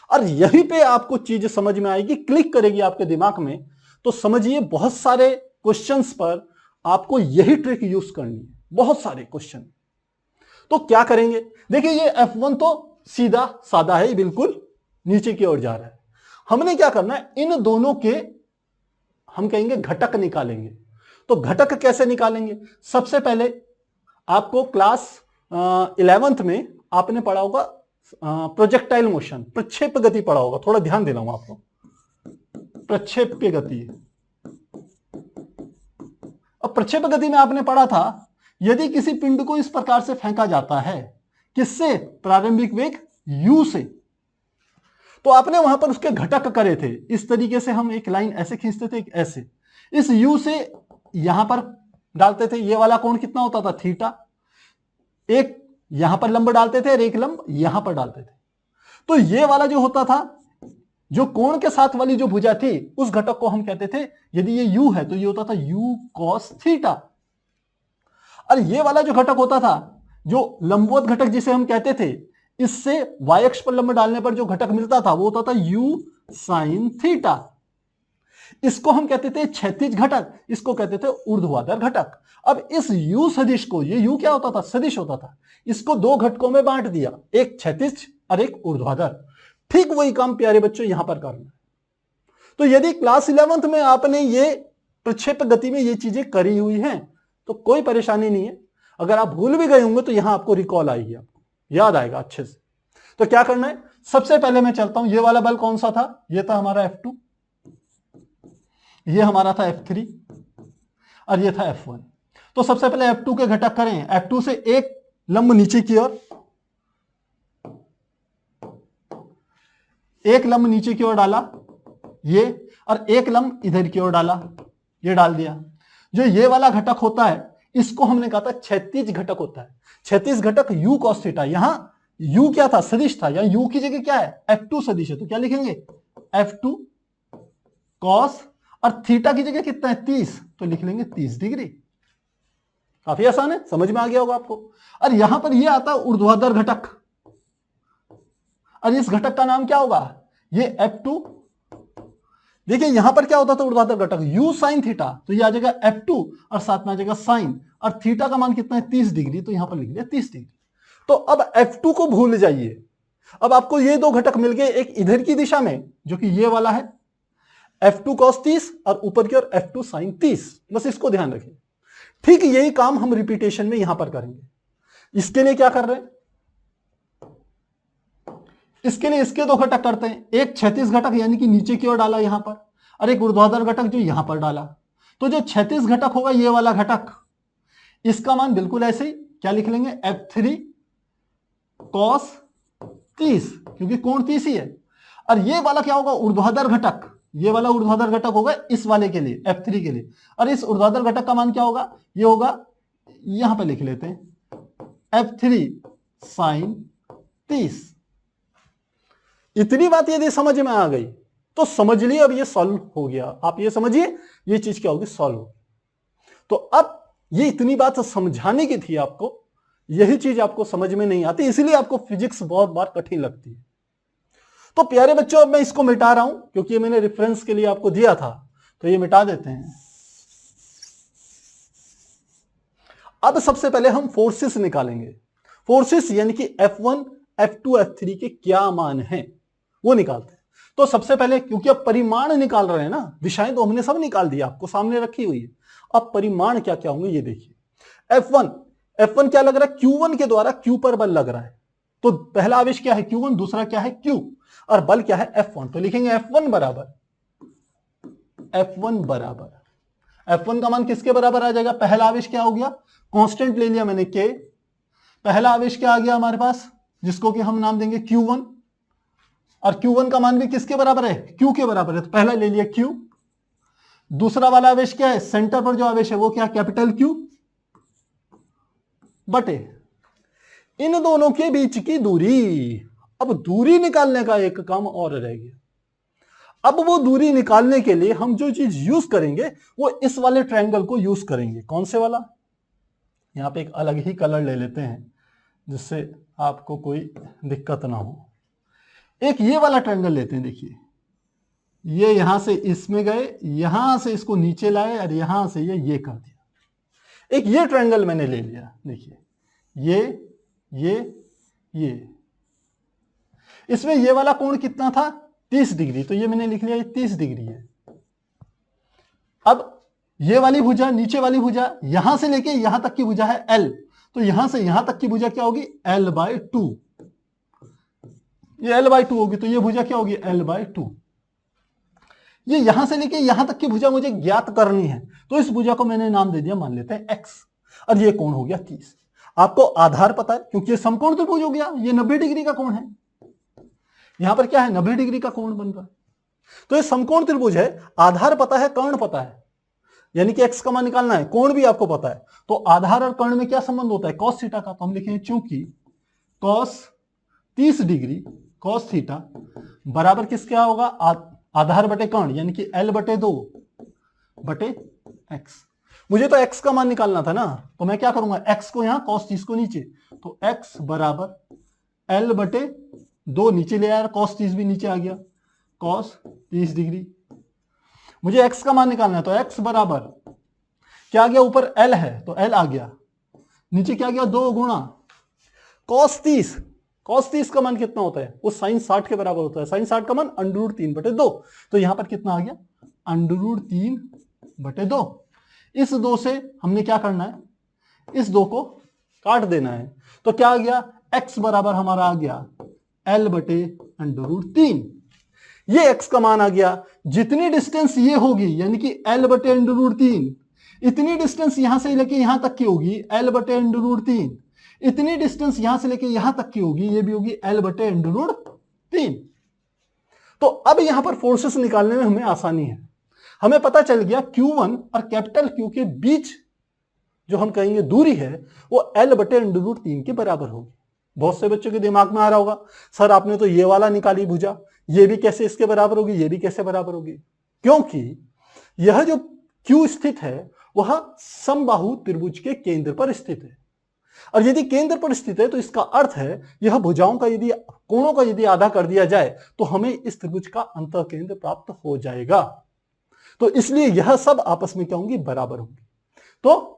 और यहीं पे आपको चीज समझ में आएगी, क्लिक करेगी आपके दिमाग में। तो समझिए, बहुत सारे क्वेश्चंस पर आपको यही ट्रिक यूज करनी है, बहुत सारे क्वेश्चन। तो क्या करेंगे, देखिए ये F1 तो सीधा सादा है, बिल्कुल नीचे की ओर जा रहा है। हमने क्या करना है, इन दोनों के हम कहेंगे घटक निकालेंगे। तो घटक कैसे निकालेंगे, सबसे पहले आपको क्लास 11th में आपने पढ़ा होगा प्रोजेक्टाइल मोशन, प्रक्षेप गति पढ़ा होगा, थोड़ा ध्यान देना हूं आपको, प्रक्षेप्य गति। अब प्रक्षेप गति में आपने पढ़ा था, यदि किसी पिंड को इस प्रकार से फेंका जाता है, किससे, प्रारंभिक वेग u से, तो आपने वहां पर उसके घटक करे थे। इस तरीके से हम एक लाइन ऐसे खींचते थे, ऐसे इस u से यहां पर डालते थे, ये वाला कोण कितना होता था, थीटा। एक यहां पर लंब डालते थे और एक लंब यहां पर डालते थे। तो ये वाला जो होता था, जो कोण के साथ वाली जो भुजा थी, उस घटक को हम कहते थे, यदि ये u है तो ये होता था u cos थीटा। और ये वाला जो घटक होता था, जो लंबवत घटक जिसे हम कहते थे, इससे y अक्ष पर लंब डालने पर जो घटक मिलता था वो होता था u sin थीटा। इसको हम कहते थे क्षैतिज घटक, इसको कहते थे ऊर्ध्वाधर घटक। अब इस u सदिश को, ये u क्या होता था, सदिश होता था, इसको दो घटकों में बांट दिया, एक क्षैतिज और एक ऊर्ध्वाधर। ठीक वही काम प्यारे बच्चों यहां पर करना है। तो यदि क्लास 11th में आपने ये प्रक्षेप गति में ये चीजें करी हुई हैं तो कोई परेशानी नहीं है। अगर आप भूल भी गए होंगे तो यहां आपको रिकॉल आएगी, आपको याद आएगा अच्छे से। तो क्या करना है, सबसे पहले मैं चलता हूं, ये वाला बल कौन सा था, ये था हमारा F2, ये हमारा था F3 और ये था F1। तो सबसे पहले F2 के घटक करें। F2 से एक लंब नीचे की ओर, एक लंब नीचे की ओर डाला ये, और एक लंब इधर की ओर डाला, ये डाल दिया। जो ये वाला घटक होता है इसको हमने कहा था क्षैतिज घटक होता है। क्षैतिज घटक u cos थीटा, यहां u क्या था, सदिश था, यहां u की जगह क्या है, F2 सदिश है, तो क्या लिखेंगे F2 cos, और थीटा की जगह कितना है 30, तो लिख लेंगे 30 डिग्री। काफी आसान है, समझ में आ गया होगा आपको। और यहां पर यह आता है ऊर्ध्वाधर घटक, और इस घटक का नाम क्या होगा, ये F2। देखिए यहां पर क्या होता था ऊर्ध्वाधर घटक, u sin थीटा, तो ये आ जाएगा F2 और साथ में आ जाएगा साइन, और थीटा का मान कितना है 30 डिग्री, तो यहां पर लिख दिया 30 डिग्री। तो अब F2 को भूल जाइए, अब आपको ये दो घटक मिल गए, एक इधर की दिशा में जो कि ये वाला है F2 cos 30 और ऊपर की ओर F2 sin 30, बस इसको ध्यान रखिए। ठीक यही काम हम रिपीटेशन में यहां पर करेंगे। इसके लिए क्या कर रहे हैं, इसके लिए इसके दो घटक करते हैं, एक क्षैतिज घटक यानी कि नीचे की ओर डाला यहां पर, और एक ऊर्ध्वाधर घटक जो यहां पर डाला। तो जो क्षैतिज घटक होगा ये वाला घटक, इसका मान बिल्कुल ऐसे ही क्या लिख लेंगे, F3 cos 30, क्योंकि कोण 30 ही है। और ये वाला क्या होगा, ऊर्ध्वाधर घटक, ये वाला ऊर्ध्वाधर घटक होगा इस वाले के लिए, F3 के लिए, और इस ऊर्ध्वाधर घटक का मान क्या होगा, ये होगा, यहां पर लिख लेते हैं F3 sin 30। इतनी बात यदि समझ में आ गई तो समझ लिए अब ये सॉल्व हो गया। आप ये समझिए ये चीज क्या होगी, सॉल्व होगी। तो अब ये इतनी बात समझाने की थी आपको, यही चीज आपको समझ में नहीं आती, इसलिए आपको फिजिक्स बहुत बार कठिन लगती है। तो प्यारे बच्चों अब मैं इसको मिटा रहा हूं क्योंकि ये मैंने रेफरेंस के लिए आपको दिया था, तो ये मिटा देते हैं। अब सबसे पहले हम फोर्सेस निकालेंगे। फोर्सेस यानी कि F1, F2, F3 के क्या मान हैं वो निकालते हैं। तो सबसे पहले, क्योंकि अब परिमाण निकाल रहे हैं ना, दिशाएं तो हमने सब निकाल दी, आपको सामने रखी हुई है। अब परिमाण क्या क्या होंगे ये देखिए। F1 क्या लग रहा है, Q1 के द्वारा Q पर बल लग रहा है। तो पहला आवेश क्या है Q1, दूसरा क्या है Q, और बल क्या है F1। तो लिखेंगे F1 का मान किसके बराबर आ जाएगा, पहला आवेश क्या हो गया, कांस्टेंट ले लिया मैंने K, पहला आवेश क्या आ गया हमारे पास, जिसको कि हम नाम देंगे Q1, और Q1 का मान भी किसके बराबर है, Q के बराबर है, तो पहला ले लिया Q। दूसरा वाला आवेश क्या है, सेंटर पर जो आवेश है वो क्या, कैपिटल Q बटे इन दोनों के बीच की दूरी। अब दूरी निकालने का एक काम और रह गया। अब वो दूरी निकालने के लिए हम जो चीज यूज करेंगे वो इस वाले ट्रायंगल को यूज करेंगे। कौन से वाला, यहां पे एक अलग ही कलर ले लेते हैं जिससे आपको कोई दिक्कत ना हो। एक ये वाला ट्रायंगल लेते हैं, देखिए ये यहां से इसमें गए, यहां से इसको नीचे लाए और यहां से ये कर दिया। एक ये ट्रायंगल मैंने ले लिया, देखिए ये इसमें ये वाला कोण कितना था 30 डिग्री, तो ये मैंने लिख लिया ये 30 डिग्री है। अब ये वाली भुजा, नीचे वाली भुजा, यहां से लेके यहां तक की भुजा है L, तो यहां से यहां तक की भुजा क्या होगी L/2, ये L/2 होगी, तो ये भुजा क्या होगी L/2। ये यहां से लेके यहां तक की भुजा मुझे ज्ञात करनी है, तो इस भुजा को मैंने नाम दे दिया, मान लेते हैं X, और ये कोण हो गया 30। आपको आधार पता है क्योंकि ये समकोण त्रिभुज हो गया, ये 90 डिग्री का कोण है, यहां पर क्या है 90 डिग्री का कोण बन रहा है। तो ये समकोण त्रिभुज है, आधार पता है, कर्ण पता है, यानी कि x का मान निकालना है, कोण भी आपको पता है। तो आधार और कर्ण में क्या संबंध होता है, cos थीटा का, तो हम लिखेंगे चूंकि cos 30 डिग्री cos थीटा बराबर किसका होगा, आधार बटे कर्ण, यानी कि L/2 बटे x। मुझे तो x का मान निकालना था ना, तो मैं क्या करूंगा, x को यहां cos 30 को नीचे, तो x बराबर L/2 नीचे ले आया, cos 30 भी नीचे आ गया, cos 30 डिग्री मुझे x का मान निकालना है, तो x बराबर क्या आ गया, ऊपर l है तो l आ गया, नीचे क्या गया 2 गुणा cos 30। cos 30 का मान कितना होता है, वो sin 60 के बराबर होता है। sin 60 का मान √3/2, तो यहां पर कितना आ गया √3/2। इस 2 से हमने क्या करना है, इस 2 को काट देना है, तो क्या आ गया, x बराबर हमारा आ गया l/√3। ये x का मान आ गया। जितनी डिस्टेंस ये होगी यानी कि l/√3, इतनी डिस्टेंस यहां से लेके यहां तक की होगी l/√3, इतनी डिस्टेंस यहां से लेके यहां तक की होगी, ये भी होगी l/√3। तो अब यहां पर फोर्सेस निकालने में हमें आसानी है। हमें पता चल गया Q1 और कैपिटल Q के बीच जो हम कहेंगे दूरी है वो l/√3 के बराबर होगी। बहुत से बच्चों के दिमाग में आ रहा होगा, सर आपने तो ये वाला निकाली भुजा, ये भी कैसे इसके बराबर होगी, ये भी कैसे बराबर होगी, क्योंकि यह जो Q स्थित है वह समबाहु त्रिभुज के केंद्र पर स्थित है, और यदि केंद्र पर स्थित है तो इसका अर्थ है यह भुजाओं का यदि कोणों का यदि आधा कर दिया जाए तो हमें इस त्रिभुज का अंतः केंद्र प्राप्त हो जाएगा। तो इसलिए यह सब आपस में क्या होंगी, बराबर होंगी। तो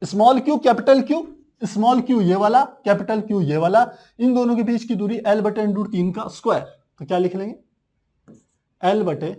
small q capital Q, small q ये वाला, कैपिटल Q ये वाला, इन दोनों के बीच की दूरी l/√3 का स्क्वायर, तो क्या लिख लेंगे l/,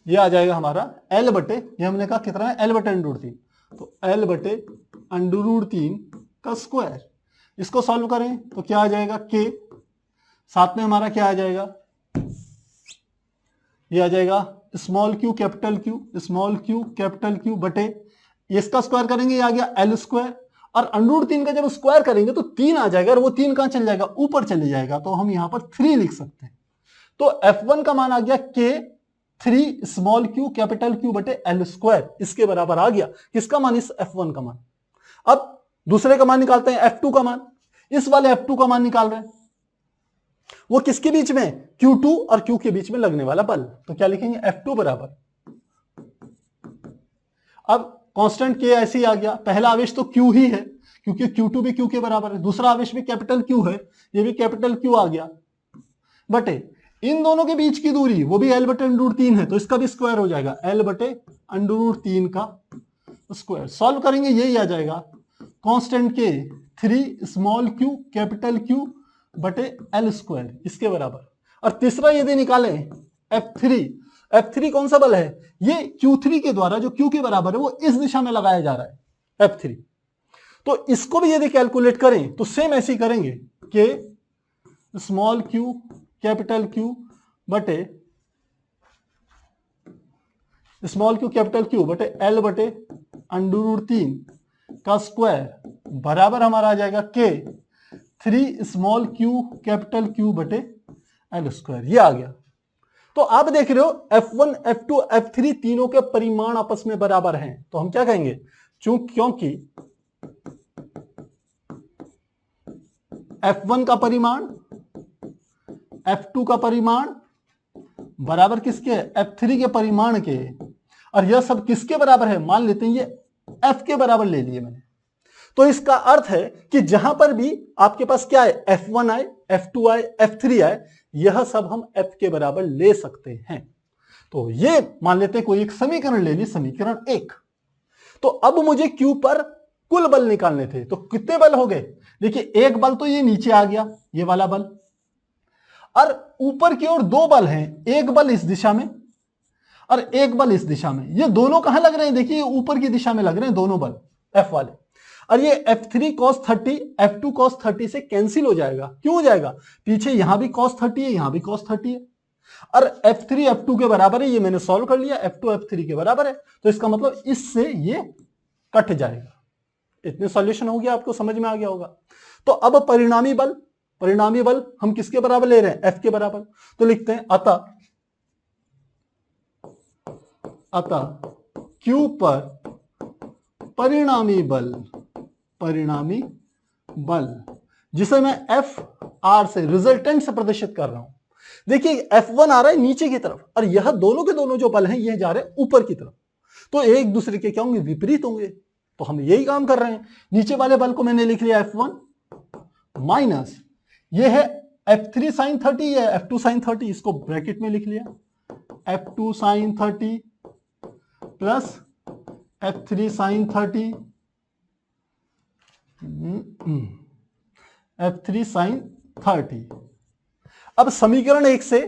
ये आ जाएगा हमारा l/, ये हमने कहा कितना है l/√3, तो l/√3 का स्क्वायर। इसको सॉल्व करें तो क्या आ जाएगा k, साथ में हमारा क्या आ जाएगा, ये आ जाएगा small q capital Q, small q capital Q बटे, इसका स्क्वायर करेंगे ये आ गया l², और √3 का जब स्क्वायर करेंगे तो 3 आ जाएगा, और वो 3 कहां चल जाएगा, ऊपर चले जाएगा, तो हम यहां पर 3 लिख सकते हैं। तो F1 का मान आ गया k 3 small q capital Q बटे l², इसके बराबर आ गया किसका मान, इस F1 का मान। अब दूसरे का मान निकालते हैं, F2 का मान। इस वाले F2 का मान निकाल रहे हैं, वो किसके बीच में, Q2 और Q के बीच में लगने वाला बल, तो क्या लिखेंगे F2 बराबर, अब कांस्टेंट k ऐसे ही आ गया, पहला आवेश तो Q ही है क्योंकि Q2 भी Q के बराबर है, दूसरा आवेश भी कैपिटल Q है, ये भी कैपिटल Q आ गया, बटे इन दोनों के बीच की दूरी वो भी l/√3 है, तो इसका भी स्क्वायर हो जाएगा l/√3 का स्क्वायर। सॉल्व करेंगे यही आ जाएगा, constant k 3 small q capital Q बटे l², इसके बराबर। और तीसरा यदि निकालें F3 कौन सा बल है, ये Q3 के द्वारा जो Q के बराबर है वो इस दिशा में लगाया जा रहा है F3, तो इसको भी यदि कैलकुलेट करें तो सेम ऐसे ही करेंगे, k small q capital Q बटे स्मॉल q कैपिटल Q बटे l/√3 का स्क्वायर बराबर हमारा आ जाएगा k 3 small q capital Q बटे l², ये आ गया। तो आप देख रहे हो F1 F2 F3 तीनों के परिमाण आपस में बराबर हैं, तो हम क्या कहेंगे, क्योंकि F1 का परिमाण F2 का परिमाण बराबर किसके है, F3 के परिमाण के, और यह सब किसके बराबर है, मान लेते हैं ये F के बराबर ले लिए मैंने, तो इसका अर्थ है कि जहां पर भी आपके पास क्या है, F1 आए F2 आए F3 आए, यह सब हम F के बराबर ले सकते हैं। तो ये मान लेते हैं कोई एक समीकरण ले ली, समीकरण 1। तो अब मुझे Q पर कुल बल निकालने थे, तो कितने बल हो गए, देखिए एक बल तो ये नीचे आ गया, ये वाला बल, और ऊपर की ओर 2 बल हैं, एक बल इस दिशा में और एक बल इस दिशा में। ये दोनों कहां लग रहे हैं, देखिए ऊपर की दिशा में लग रहे हैं दोनों बल F वाले, और ये F3 cos 30 F2 cos 30 से कैंसिल हो जाएगा। क्यों हो जाएगा, पीछे यहां भी cos 30 है, यहां भी cos 30 है, और F3 F2 के बराबर है, ये मैंने सॉल्व कर लिया, F2 F3 के बराबर है, तो इसका मतलब इससे ये कट जाएगा। इतने सॉल्यूशन हो गया, आपको समझ में आ गया होगा। तो अब परिणामी बल हम किसके बराबर ले रहे हैं, F के बराबर, तो लिखते हैं अतः Q पर परिणामी बल जिसे मैं F R से रिजल्टेंट से प्रदर्शित कर रहा हूं, देखिए F1 आ रहा है नीचे की तरफ और यह दोनों के दोनों जो बल हैं ये जा रहे हैं ऊपर की तरफ, तो एक दूसरे के क्या होंगे, विपरीत होंगे। तो हम यही काम कर रहे हैं। नीचे वाले बल को मैंने लिख लिया F1 माइनस ये है F3 sin 30 है F2 sin 30, इसको ब्रैकेट में लिख लिया F2 sin 30 plus F3 sin 30 F3 sin 30। अब समीकरण 1 से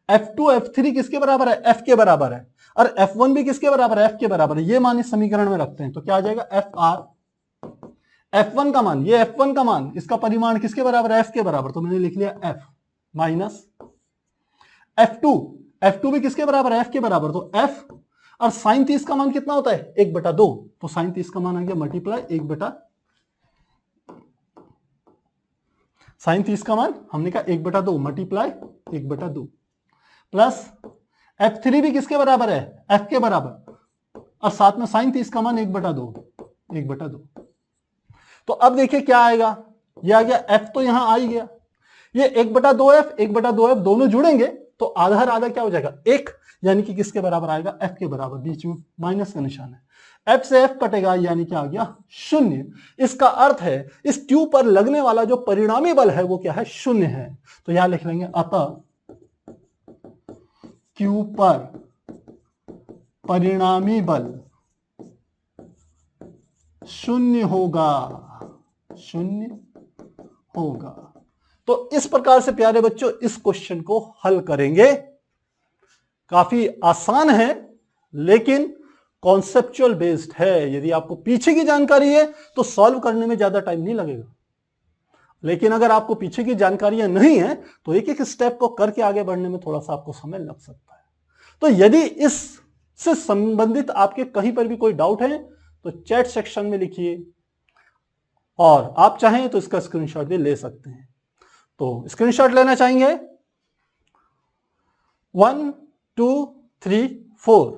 F2 F3 किसके बराबर है, F के बराबर है, और F1 भी किसके बराबर है, F के बराबर है। ये मान इस समीकरण में रखते हैं तो क्या आ जाएगा, FR F1 का मान, ये F1 का मान, इसका परिमाण किसके बराबर है, F के बराबर, तो मैंने लिख लिया F माइनस F2 भी किसके बराबर है, F के बराबर, तो F और sin 30 का मान कितना होता है 1/2, तो sin 30 का मान आ गया मल्टीप्लाई 1/, sin 30 का मान हमने कहा 1/2 मल्टीप्लाई 1/2 प्लस F3 भी किसके बराबर है, F के बराबर, और साथ में sin 30 का मान 1/2। तो अब देखिए क्या आएगा, ये आ गया F तो यहां आ ही गया, ये 1/2F दोनों जुड़ेंगे तो आधा आधा क्या हो जाएगा 1, यानी कि किसके बराबर आएगा, F के बराबर, बीच में माइनस का निशान है, F से F कटेगा यानी क्या आ गया 0। इसका अर्थ है इस ट्यूब पर लगने वाला जो परिणामी बल है वो क्या है, 0 है। तो यहां लिख लेंगे अतः Q पर परिणामी बल 0 होगा। तो इस प्रकार से प्यारे बच्चों इस क्वेश्चन को हल करेंगे। काफी आसान है लेकिन कॉन्सेप्चुअल बेस्ड है। यदि आपको पीछे की जानकारी है तो सॉल्व करने में ज्यादा टाइम नहीं लगेगा, लेकिन अगर आपको पीछे की जानकारियां नहीं है तो एक एक स्टेप को करके आगे बढ़ने में थोड़ा सा आपको समय लग सकता है। तो यदि इससे संबंधित आपके कहीं पर भी कोई डाउट है तो चैट सेक्शन में लिखिए, और आप चाहें तो इसका स्क्रीनशॉट भी ले सकते हैं। तो स्क्रीनशॉट लेना चाहेंगे 1 2 3 4